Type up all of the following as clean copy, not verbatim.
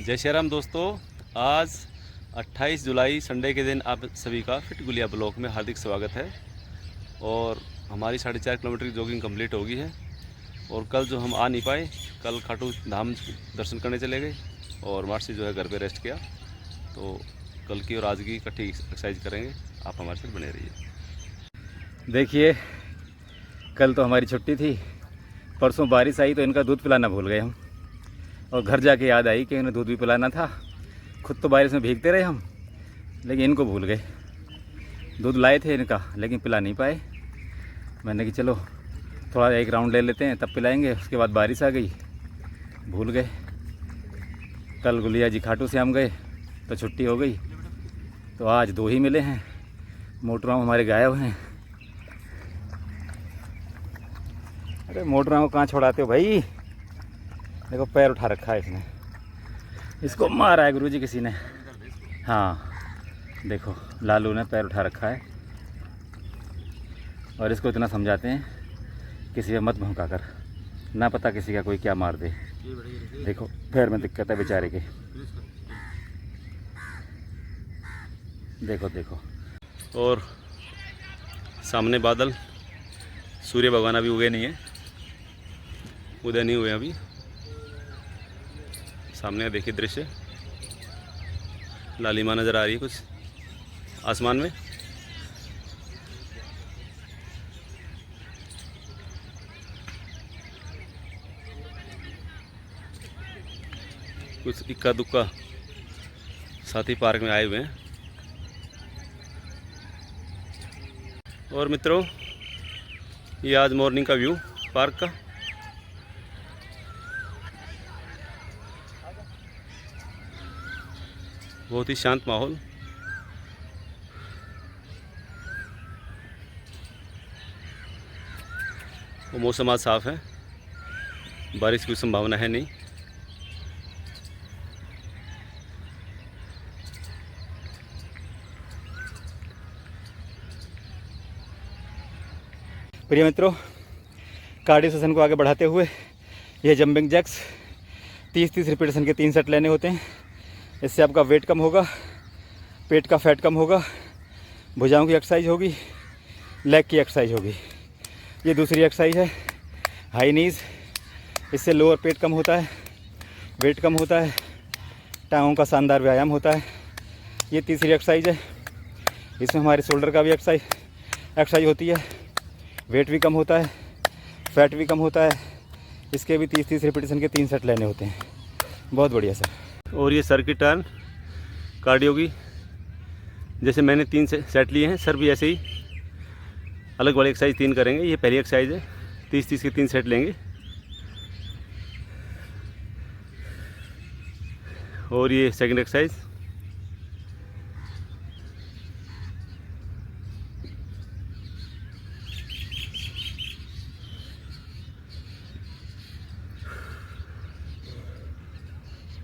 जय श्री राम दोस्तों। आज 28 जुलाई संडे के दिन आप सभी का फिट गुलिया ब्लॉक में हार्दिक स्वागत है। और हमारी 4.5 किलोमीटर की जॉगिंग कंप्लीट होगी है। और कल जो हम आ नहीं पाए, कल खाटू धाम दर्शन करने चले गए और मार्च से जो है घर पे रेस्ट किया। तो कल की और आज की इकट्ठी एक्सरसाइज करेंगे, आप हमारे साथ बने रहिए। देखिए, कल तो हमारी छुट्टी थी, परसों बारिश आई तो इनका दूध पिलाना भूल गए हम। और घर जाके याद आई कि इन्हें दूध भी पिलाना था। खुद तो बारिश में भीगते रहे हम, लेकिन इनको भूल गए। दूध लाए थे इनका, लेकिन पिला नहीं पाए। मैंने कि चलो थोड़ा एक राउंड ले लेते हैं, तब पिलाएंगे। उसके बाद बारिश आ गई, भूल गए। कल गुलिया जी खाटू श्याम गए तो छुट्टी हो गई, तो आज दो ही मिले हैं। मोटराम हमारे गायब हैं। अरे मोटराम को कहाँ छोड़ाते हो भाई? देखो पैर उठा रखा है इसने, इसको मारा है गुरुजी किसी ने। हाँ देखो, लालू ने पैर उठा रखा है। और इसको इतना समझाते हैं किसी पे मत भौंका कर, ना पता किसी का कोई क्या मार दे। देखो पैर में दिक्कत है बेचारे के। देखो देखो। और सामने बादल, सूर्य भगवान अभी उगे नहीं है, उदय नहीं हुए अभी। सामने देखिए दृश्य, लालिमा नज़र आ रही है कुछ आसमान में। कुछ इक्का दुक्का साथी पार्क में आए हुए हैं। और मित्रों, ये आज मॉर्निंग का व्यू पार्क का। बहुत ही शांत माहौल। वो मौसम आज साफ है, बारिश की संभावना है नहीं। प्रिय मित्रों, कार्डियो सेशन को आगे बढ़ाते हुए यह जंपिंग जैक्स 30-30 रिपीटेशन के 3 सेट लेने होते हैं। इससे आपका वेट कम होगा, पेट का फैट कम होगा, भुजाओं की एक्सरसाइज होगी, लेग की एक्सरसाइज होगी। ये दूसरी एक्सरसाइज है हाई नीज़। इससे लोअर पेट कम होता है, वेट कम होता है, टांगों का शानदार व्यायाम होता है। ये तीसरी एक्सरसाइज है, इसमें हमारे शोल्डर का भी एक्सरसाइज होती है, वेट भी कम होता है, फैट भी कम होता है। इसके भी 30-30 रिपीटेशन के 3 सेट लेने होते हैं। बहुत बढ़िया सर। और ये सर की टर्न कार्डियो की, जैसे मैंने 3 सेट लिए हैं, सर भी ऐसे ही अलग वाली एक्सरसाइज 3 करेंगे। ये पहली एक्सरसाइज है, 30-30 के 3 सेट लेंगे। और ये सेकंड एक्सरसाइज।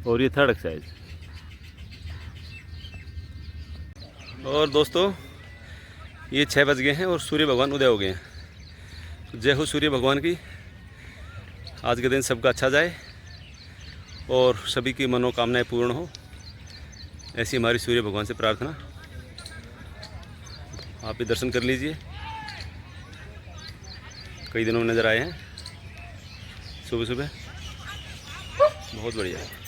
और ये थर्ड एक्सरसाइज। और दोस्तों, ये 6 बज गए हैं और सूर्य भगवान उदय हो गए हैं। जय हो सूर्य भगवान की। आज के दिन सबका अच्छा जाए और सभी की मनोकामनाएं पूर्ण हो, ऐसी हमारी सूर्य भगवान से प्रार्थना। आप भी दर्शन कर लीजिए, कई दिनों में नज़र आए हैं सुबह सुबह। बहुत बढ़िया है।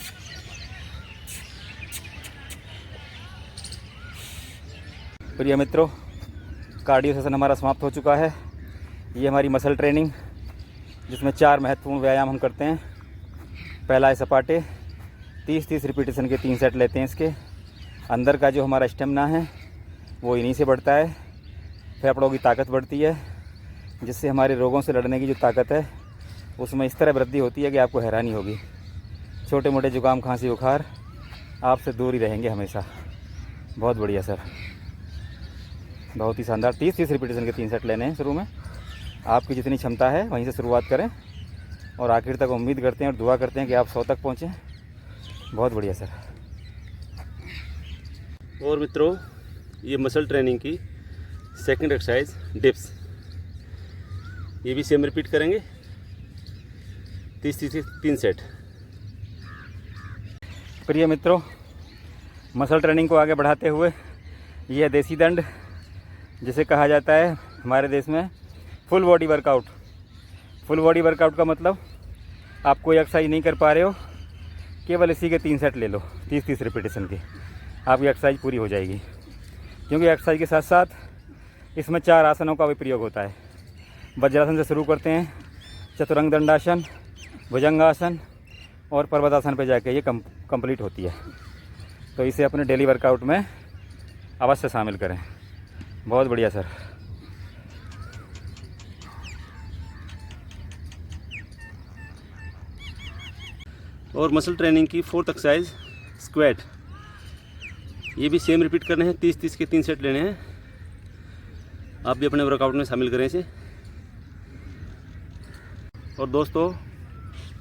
प्रिय मित्रों, कार्डियो सेशन हमारा समाप्त हो चुका है। ये हमारी मसल ट्रेनिंग, जिसमें 4 महत्वपूर्ण व्यायाम हम करते हैं। पहला है सपाटे, 30-30 रिपीटेशन के 3 सेट लेते हैं। इसके अंदर का जो हमारा स्टेमिना है वो इन्हीं से बढ़ता है। फेफड़ों की ताकत बढ़ती है, जिससे हमारे रोगों से लड़ने की जो ताकत है उसमें इस तरह वृद्धि होती है कि आपको हैरानी होगी। छोटे मोटे जुकाम, खांसी, बुखार आपसे दूर ही रहेंगे हमेशा। बहुत बढ़िया सर, बहुत ही शानदार। 30-30 रिपीटेशन के 3 सेट लेने हैं। शुरू में आपकी जितनी क्षमता है वहीं से शुरुआत करें और आखिर तक उम्मीद करते हैं और दुआ करते हैं कि आप 100 तक पहुँचें। बहुत बढ़िया सर। और मित्रों, ये मसल ट्रेनिंग की सेकंड एक्सरसाइज डिप्स, ये भी सेम रिपीट करेंगे, 30-30 3 सेट। प्रिय मित्रों, मसल ट्रेनिंग को आगे बढ़ाते हुए यह देसी दंड, जिसे कहा जाता है हमारे देश में full body workout. Full body workout का मतलब आप कोई एक्सरसाइज नहीं कर पा रहे हो, केवल इसी के 3 सेट ले लो 30-30 रिपीटेशन के, आपकी एक्सरसाइज पूरी हो जाएगी। क्योंकि एक्सरसाइज के साथ साथ इसमें 4 आसनों का भी प्रयोग होता है। वज्रासन से शुरू करते हैं, चतुरंग दंडासन, भुजंगासन और पर्वतासन पे जाके ये कंप्लीट होती है। तो इसे अपने डेली वर्कआउट में अवश्य शामिल करें। बहुत बढ़िया सर। और मसल ट्रेनिंग की 4th एक्सरसाइज स्क्वाट, ये भी सेम रिपीट करने हैं। 30-30 के 3 सेट लेने हैं। आप भी अपने वर्कआउट में शामिल करें इसे। और दोस्तों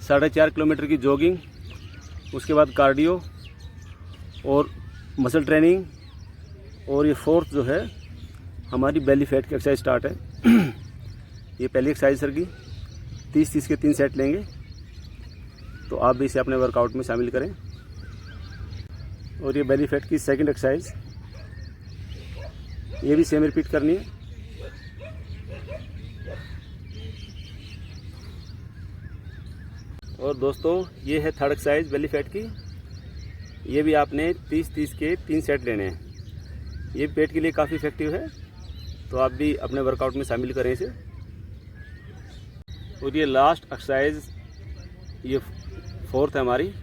4.5 किलोमीटर की जॉगिंग, उसके बाद कार्डियो और मसल ट्रेनिंग, और ये 4th जो है हमारी बेली फैट की एक्सरसाइज स्टार्ट है। ये पहली एक्सरसाइज सर की 30-30 के 3 सेट लेंगे। तो आप भी इसे अपने वर्कआउट में शामिल करें। और ये बेली फैट की 2nd एक्सरसाइज, ये भी सेम रिपीट करनी है। और दोस्तों ये है 3rd एक्सरसाइज बेली फैट की, ये भी आपने 30-30 के 3 सेट लेने हैं। ये पेट के लिए काफ़ी इफेक्टिव है, तो आप भी अपने वर्कआउट में शामिल करें इसे। और ये लास्ट एक्सरसाइज, ये 4th है हमारी,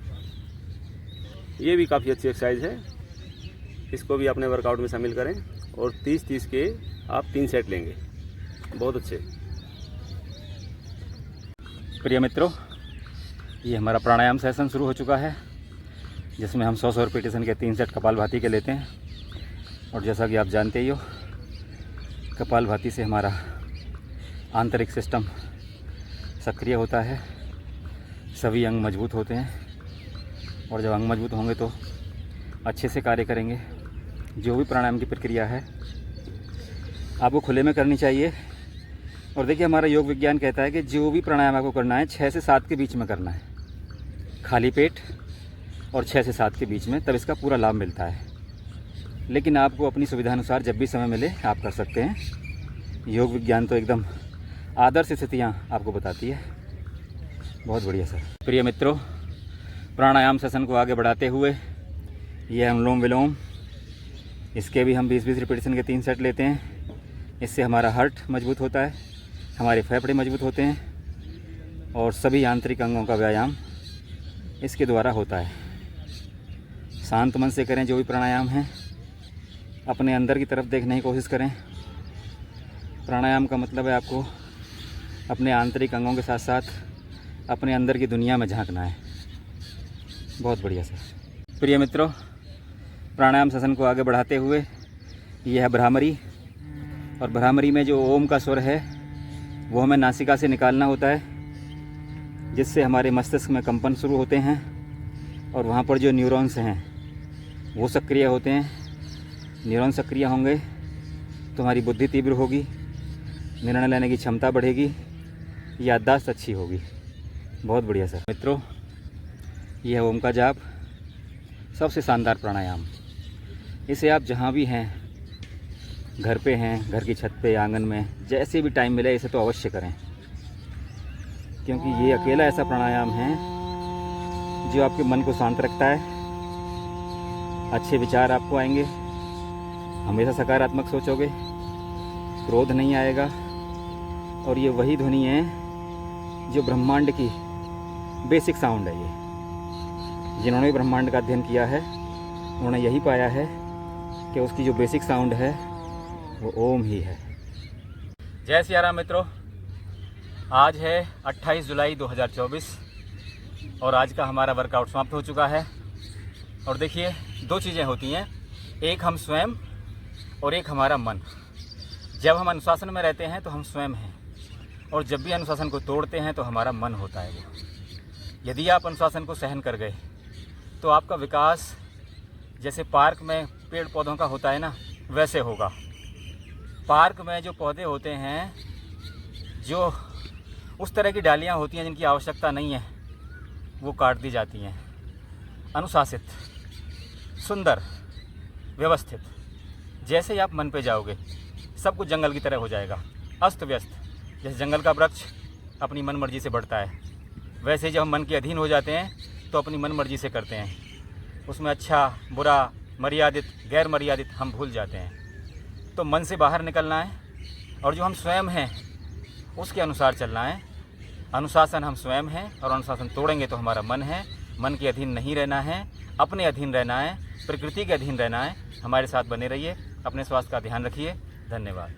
ये भी काफ़ी अच्छी एक्सरसाइज है। इसको भी अपने वर्कआउट में शामिल करें। और 30-30 के आप 3 सेट लेंगे। बहुत अच्छे। प्रिय मित्रों, ये हमारा प्राणायाम सेशन शुरू हो चुका है, जिसमें हम 100 रिपीटेशन के 3 सेट कपालभाति के लेते हैं। और जैसा कि आप जानते ही हो, कपालभाति से हमारा आंतरिक सिस्टम सक्रिय होता है, सभी अंग मजबूत होते हैं। और जब अंग मजबूत होंगे तो अच्छे से कार्य करेंगे। जो भी प्राणायाम की प्रक्रिया है आपको खुले में करनी चाहिए। और देखिए, हमारा योग विज्ञान कहता है कि जो भी प्राणायाम आपको करना है 6 से 7 के बीच में करना है, खाली पेट, और 6 से 7 के बीच में, तब इसका पूरा लाभ मिलता है। लेकिन आपको अपनी सुविधा अनुसार जब भी समय मिले आप कर सकते हैं। योग विज्ञान तो एकदम आदर्श स्थितियाँ आपको बताती है। बहुत बढ़िया सर। प्रिय मित्रों, प्राणायाम सेशन को आगे बढ़ाते हुए ये अनुलोम विलोम, इसके भी हम 20-20 रिपीटेशन के 3 सेट लेते हैं। इससे हमारा हार्ट मजबूत होता है, हमारे फेफड़े मजबूत होते हैं, और सभी आंतरिक अंगों का व्यायाम इसके द्वारा होता है। शांत मन से करें जो भी प्राणायाम है, अपने अंदर की तरफ देखने की कोशिश करें। प्राणायाम का मतलब है आपको अपने आंतरिक अंगों के साथ साथ अपने अंदर की दुनिया में झांकना है। बहुत बढ़िया सर। प्रिय मित्रों, प्राणायाम सेशन को आगे बढ़ाते हुए यह है भ्रामरी। और भ्रामरी में जो ओम का स्वर है वो हमें नासिका से निकालना होता है, जिससे हमारे मस्तिष्क में कंपन शुरू होते हैं। और वहाँ पर जो न्यूरॉन्स हैं वो सक्रिय होते हैं। न्यूरॉन सक्रिय होंगे तो हमारी बुद्धि तीव्र होगी, निर्णय लेने की क्षमता बढ़ेगी, याददाश्त अच्छी होगी। बहुत बढ़िया सर। मित्रों, यह है ओम का जाप, सबसे शानदार प्राणायाम। इसे आप जहाँ भी हैं, घर पे हैं, घर की छत पे, आंगन में, जैसे भी टाइम मिले इसे तो अवश्य करें। क्योंकि ये अकेला ऐसा प्राणायाम है जो आपके मन को शांत रखता है। अच्छे विचार आपको आएंगे, हमेशा सकारात्मक सोचोगे, क्रोध नहीं आएगा। और ये वही ध्वनि है जो ब्रह्मांड की बेसिक साउंड है। ये जिन्होंने भी ब्रह्मांड का अध्ययन किया है उन्होंने यही पाया है कि उसकी जो बेसिक साउंड है वो ओम ही है। जय सिया राम मित्रों, आज है 28 जुलाई 2024 और आज का हमारा वर्कआउट समाप्त हो चुका है। और देखिए, 2 चीज़ें होती हैं, एक हम स्वयं और एक हमारा मन। जब हम अनुशासन में रहते हैं तो हम स्वयं हैं, और जब भी अनुशासन को तोड़ते हैं तो हमारा मन होता है वो। यदि आप अनुशासन को सहन कर गए तो आपका विकास जैसे पार्क में पेड़ पौधों का होता है ना, वैसे होगा। पार्क में जो पौधे होते हैं, जो उस तरह की डालियाँ होती हैं जिनकी आवश्यकता नहीं है, वो काट दी जाती हैं। अनुशासित, सुंदर, व्यवस्थित। जैसे ही आप मन पे जाओगे सब कुछ जंगल की तरह हो जाएगा, अस्त व्यस्त। जैसे जंगल का वृक्ष अपनी मन मर्जी से बढ़ता है, वैसे ही जब हम मन के अधीन हो जाते हैं तो अपनी मन मर्जी से करते हैं। उसमें अच्छा बुरा, मर्यादित गैर मर्यादित हम भूल जाते हैं। तो मन से बाहर निकलना है और जो हम स्वयं हैं उसके अनुसार चलना है। अनुशासन हम स्वयं हैं और अनुशासन तोड़ेंगे तो हमारा मन है। मन के अधीन नहीं रहना है, अपने अधीन रहना है, प्रकृति के अधीन रहना है। हमारे साथ बने रहिए, अपने स्वास्थ्य का ध्यान रखिए। धन्यवाद।